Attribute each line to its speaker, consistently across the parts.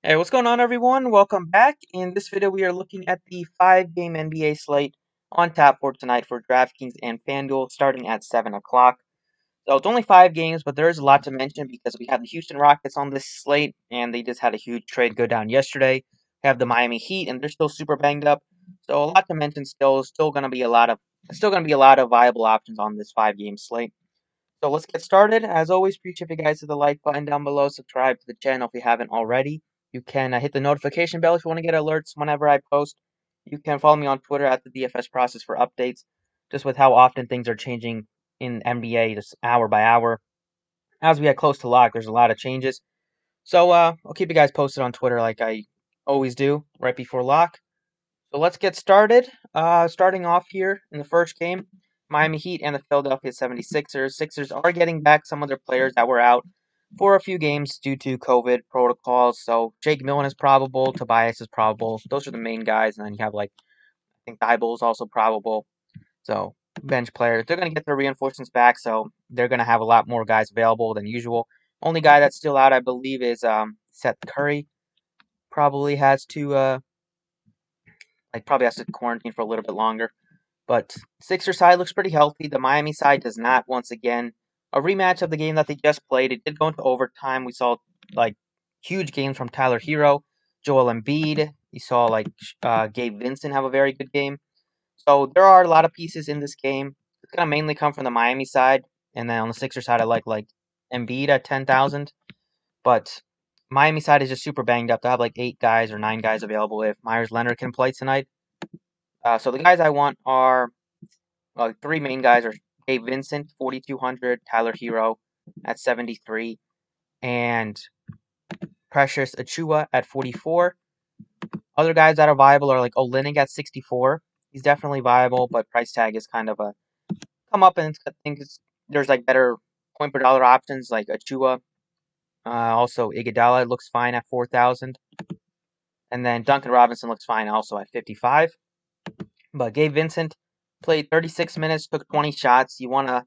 Speaker 1: Hey, what's going on, everyone? Welcome back. In this video, we are looking at the 5-game NBA slate on tap for tonight for Draftkings and Fanduel starting at 7 o'clock. So it's only 5 games, but there is a lot to mention because we have the Houston Rockets on this slate, and they just had a huge trade go down yesterday. We have the Miami Heat, and they're still super banged up. So a lot to mention still. Still going to be a lot of viable options on this 5-game slate. So let's get started. As always, appreciate you guys hit the like button down below. Subscribe to the channel if you haven't already. You can hit the notification bell if you want to get alerts whenever I post. You can follow me on Twitter at the DFS process for updates, just with how often things are changing in NBA, just hour by hour. As we get close to lock, there's a lot of changes. So I'll keep you guys posted on Twitter like I always do right before lock. So let's get started. Starting off here in the first game, Miami Heat and the Philadelphia 76ers. Sixers are getting back some of their players that were out for a few games due to COVID protocols. So Jake Millen is probable, Tobias is probable. Those are the main guys, and then you have I think Thibault is also probable. So bench players, they're going to get their reinforcements back, so they're going to have a lot more guys available than usual. Only guy that's still out, I believe, is Seth Curry. Probably has to probably has to quarantine for a little bit longer. But Sixers side looks pretty healthy. The Miami side does not. Once again, a rematch of the game that they just played. It did go into overtime. We saw like huge games from Tyler Hero, Joel Embiid. You saw Gabe Vincent have a very good game. So there are a lot of pieces in this game. It's gonna mainly come from the Miami side, and then on the Sixers side, I like Embiid at 10,000. But Miami side is just super banged up. They have like 8 guys or 9 guys available if Myers Leonard can play tonight. So the guys I want are three main guys are Gabe Vincent, 4,200, Tyler Hero at 73, and Precious Achua at 44. Other guys that are viable are like Olynyk at 64. He's definitely viable, but price tag is kind of a come up, and I think there's like better point per dollar options like Achua. Also, Iguodala looks fine at 4,000, and then Duncan Robinson looks fine also at 55. But Gabe Vincent played 36 minutes, took 20 shots. You want to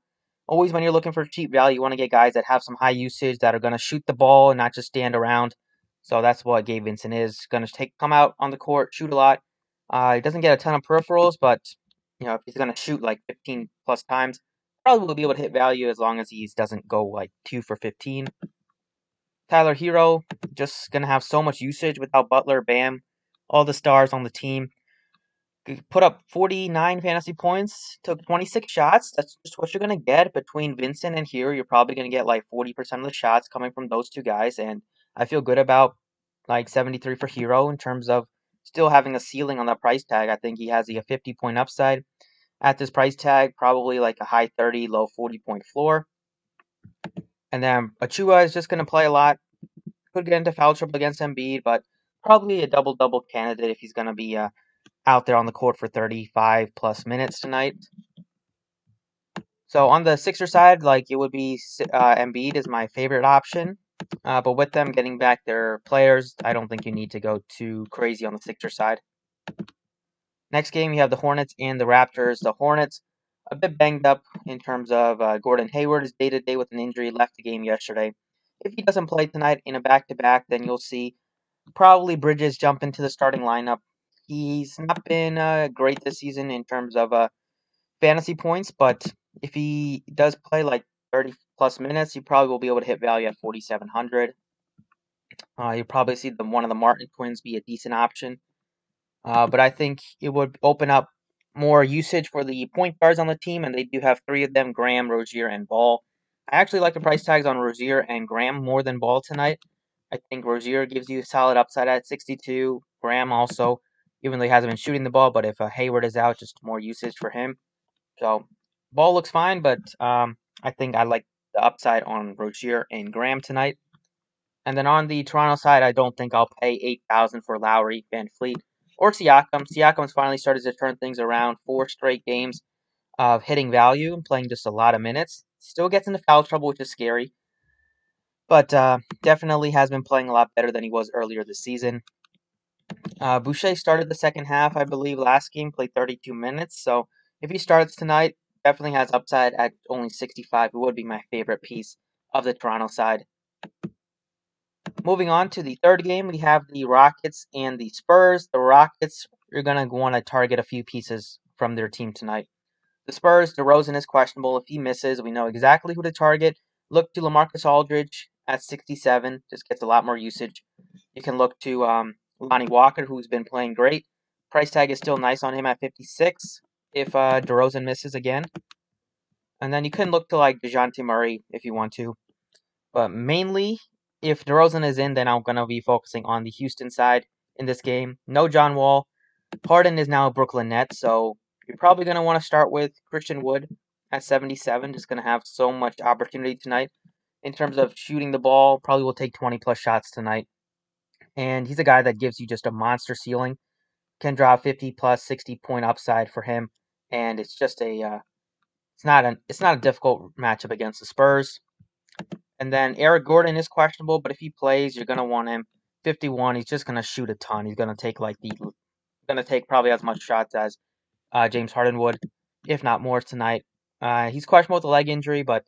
Speaker 1: always, when you're looking for cheap value, you want to get guys that have some high usage that are going to shoot the ball and not just stand around. So that's what Gabe Vincent is going to come out on the court, shoot a lot. He doesn't get a ton of peripherals, but if he's going to shoot like 15 plus times, probably will be able to hit value as long as he doesn't go like 2 for 15. Tyler Hero just going to have so much usage without Butler, Bam, all the stars on the team. Put up 49 fantasy points, took 26 shots. That's just what you're going to get between Vincent and Hero. You're probably going to get like 40% of the shots coming from those two guys. And I feel good about like 73 for Hero in terms of still having a ceiling on that price tag. I think he has a 50-point upside at this price tag, probably like a high 30, low 40-point floor. And then Achua is just going to play a lot. Could get into foul trouble against Embiid, but probably a double-double candidate if he's going to be out there on the court for 35 plus minutes tonight. So on the Sixer side, it would be Embiid is my favorite option. But with them getting back their players, I don't think you need to go too crazy on the Sixer side. Next game, you have the Hornets and the Raptors. The Hornets, a bit banged up in terms of Gordon Hayward is day-to-day with an injury, left the game yesterday. If he doesn't play tonight in a back-to-back, then you'll see probably Bridges jump into the starting lineup. He's not been great this season in terms of fantasy points, but if he does play like 30 plus minutes, you probably will be able to hit value at 4,700. You'll probably see one of the Martin twins be a decent option. But I think it would open up more usage for the point guards on the team, and they do have 3 of them, Graham, Rozier, and Ball. I actually like the price tags on Rozier and Graham more than Ball tonight. I think Rozier gives you a solid upside at 62. Graham also, even though he hasn't been shooting the ball, but if Hayward is out, just more usage for him. So Ball looks fine, but I think I like the upside on Rozier and Graham tonight. And then on the Toronto side, I don't think I'll pay 8,000 for Lowry, Van Fleet, or Siakam. Siakam's finally started to turn things around. 4 straight games of hitting value and playing just a lot of minutes. Still gets into foul trouble, which is scary, but definitely has been playing a lot better than he was earlier this season. Boucher started the second half, I believe, last game, played 32 minutes. So if he starts tonight, definitely has upside at only 65. It would be my favorite piece of the Toronto side. Moving on to the third game, we have the Rockets and the Spurs. The Rockets, you're going to want to target a few pieces from their team tonight. The Spurs, DeRozan is questionable. If he misses, we know exactly who to target. Look to LaMarcus Aldridge at 67, just gets a lot more usage. You can look to Lonnie Walker, who's been playing great. Price tag is still nice on him at 56 if DeRozan misses again. And then you can look to like DeJounte Murray if you want to. But mainly, if DeRozan is in, then I'm going to be focusing on the Houston side in this game. No John Wall. Harden is now a Brooklyn Net, so you're probably going to want to start with Christian Wood at 77. Just going to have so much opportunity tonight in terms of shooting the ball. Probably will take 20 plus shots tonight. And he's a guy that gives you just a monster ceiling. Can drop 50 plus 60-point upside for him, and it's just it's not a difficult matchup against the Spurs. And then Eric Gordon is questionable, but if he plays, you're gonna want him. 51, he's just gonna shoot a ton. He's gonna take probably as much shots as James Harden would, if not more tonight. He's questionable with a leg injury, but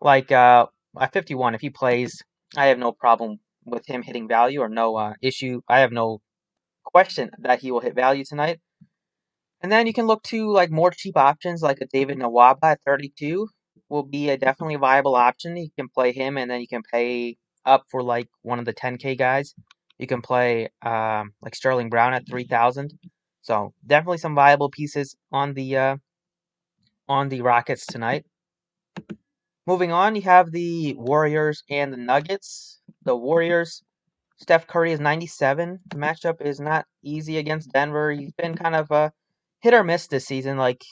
Speaker 1: like at 51, if he plays, I have no problem with him hitting value or no issue. I have no question that he will hit value tonight. And then you can look to like more cheap options like a David Nawaba at 32 will be a definitely viable option. You can play him and then you can pay up for like one of the 10K guys. You can play like Sterling Brown at 3,000. So definitely some viable pieces on the Rockets tonight. Moving on, you have the Warriors and the Nuggets. The Warriors, Steph Curry is 97. The matchup is not easy against Denver. He's been kind of a hit or miss this season. Like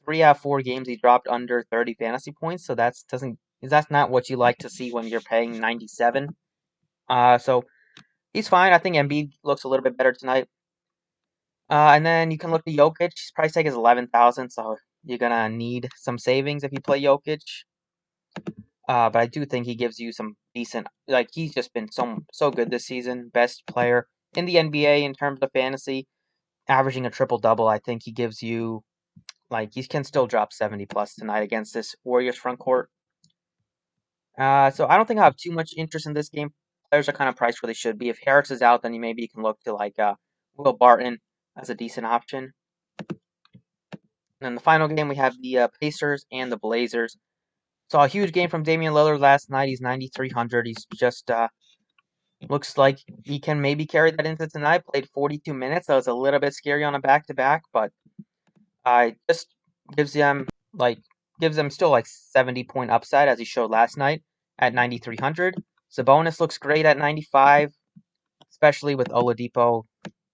Speaker 1: 3 out of 4 games, he dropped under 30 fantasy points. So that's not what you like to see when you're paying 97. So he's fine. I think Embiid looks a little bit better tonight. And then you can look at Jokic. His price tag is 11,000, so you're gonna need some savings if you play Jokic. But I do think he gives you some decent. Like he's just been so good this season. Best player in the NBA in terms of fantasy, averaging a triple double. I think he gives you like he can still drop 70 plus tonight against this Warriors front court. So I don't think I have too much interest in this game. Players are kind of priced where they should be. If Harris is out, then maybe you can look to like Will Barton as a decent option. And then the final game we have the Pacers and the Blazers. Saw a huge game from Damian Lillard last night. He's 9,300. He's just looks like he can maybe carry that into tonight. Played 42 minutes. That was a little bit scary on a back-to-back, but just gives them like gives them still like 70-point upside as he showed last night at 9,300. Sabonis looks great at 95, especially with Oladipo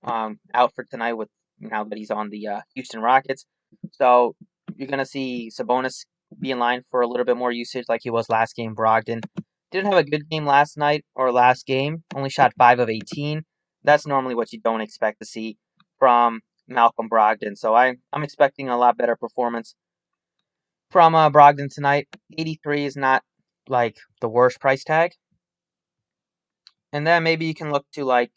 Speaker 1: out for tonight with now that he's on the Houston Rockets. So you're gonna see Sabonis be in line for a little bit more usage like he was last game. Brogdon didn't have a good game last night or last game. Only shot 5 of 18. That's normally what you don't expect to see from Malcolm Brogdon. So I'm expecting a lot better performance from Brogdon tonight. 83 is not like the worst price tag. And then maybe you can look to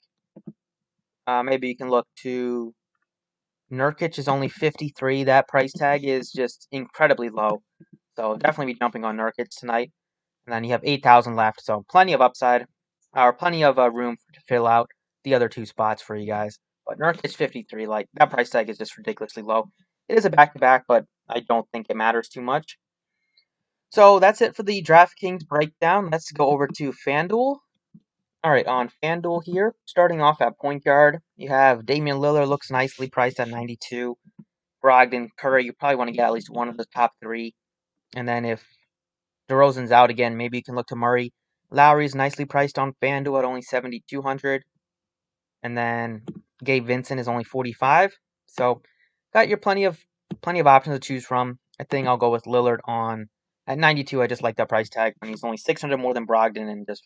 Speaker 1: Nurkic is only 53. That price tag is just incredibly low. So definitely be jumping on Nurkic tonight. And then you have 8,000 left, so plenty of upside, or plenty of room to fill out the other 2 spots for you guys. But Nurkic 53, like that price tag is just ridiculously low. It is a back-to-back, but I don't think it matters too much. So that's it for the DraftKings breakdown. Let's go over to Fanduel. All right, on Fanduel here, starting off at point guard, you have Damian Lillard looks nicely priced at 92. Brogdon, Curry, you probably want to get at least one of the top 3. And then if DeRozan's out again, maybe you can look to Murray. Lowry's nicely priced on FanDuel at only 7,200. And then Gabe Vincent is only 45. So got your plenty of options to choose from. I think I'll go with Lillard on at 92. I just like that price tag. He's only 600 more than Brogdon and just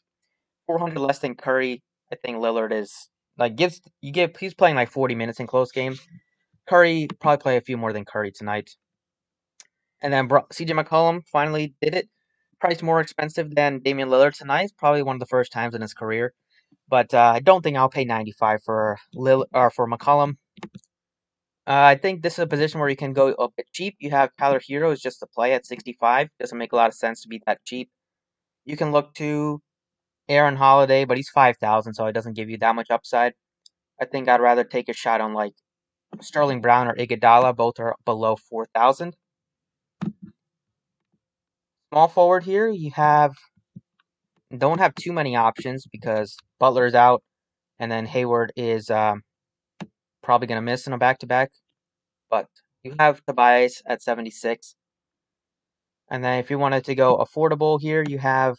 Speaker 1: 400 less than Curry. I think Lillard is like he's playing like 40 minutes in close games. Curry probably play a few more than Curry tonight. And then CJ McCollum finally did it. Priced more expensive than Damian Lillard tonight. Probably one of the first times in his career. But I don't think I'll pay 95 for for McCollum. I think this is a position where you can go a bit cheap. You have Tyler Hero is just a play at 65. Doesn't make a lot of sense to be that cheap. You can look to Aaron Holiday, but he's 5,000, so it doesn't give you that much upside. I think I'd rather take a shot on like Sterling Brown or Iguodala. Both are below 4,000. Small forward here, you don't have too many options because Butler's out, and then Hayward is probably going to miss in a back-to-back. But you have Tobias at 76. And then if you wanted to go affordable here, you have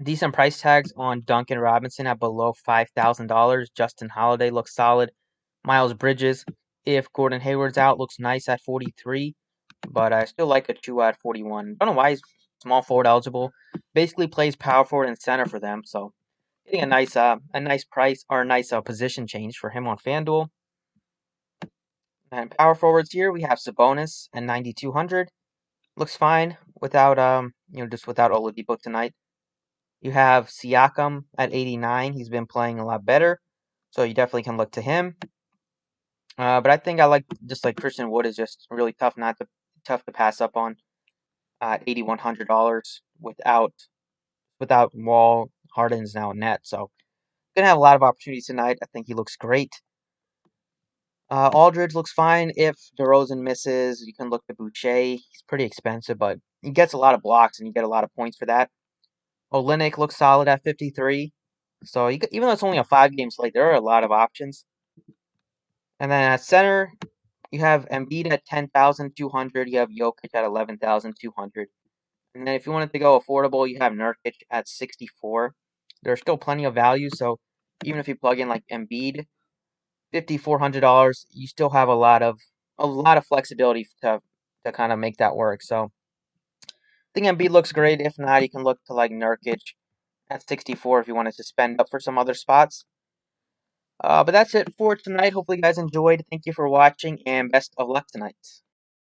Speaker 1: decent price tags on Duncan Robinson at below $5,000. Justin Holiday looks solid. Miles Bridges, if Gordon Hayward's out, looks nice at 43. But I still like Achua at 41. I don't know why he's small forward eligible. Basically plays power forward and center for them. So getting a nice price or a nice position change for him on Fanduel. And power forwards here, we have Sabonis at 9,200. Looks fine without just without Oladipo tonight. You have Siakam at 89. He's been playing a lot better, so you definitely can look to him. But I think I like just like Christian Wood is just really tough to pass up on at $8,100 without Wall. Harden's now net, so gonna have a lot of opportunities tonight. I think he looks great. Aldridge looks fine. If DeRozan misses, you can look to Boucher. He's pretty expensive, but he gets a lot of blocks and you get a lot of points for that. Olynyk looks solid at 53. So even though it's only a 5-game slate, there are a lot of options. And then at center, you have Embiid at 10,200. You have Jokic at 11,200. And then if you wanted to go affordable, you have Nurkic at 64. There's still plenty of value, so even if you plug in like Embiid, $5,400, you still have a lot of flexibility to kind of make that work. So I think Embiid looks great. If not, you can look to like Nurkic at 64 if you wanted to spend up for some other spots. But that's it for tonight. Hopefully, you guys enjoyed. Thank you for watching, and best of luck tonight.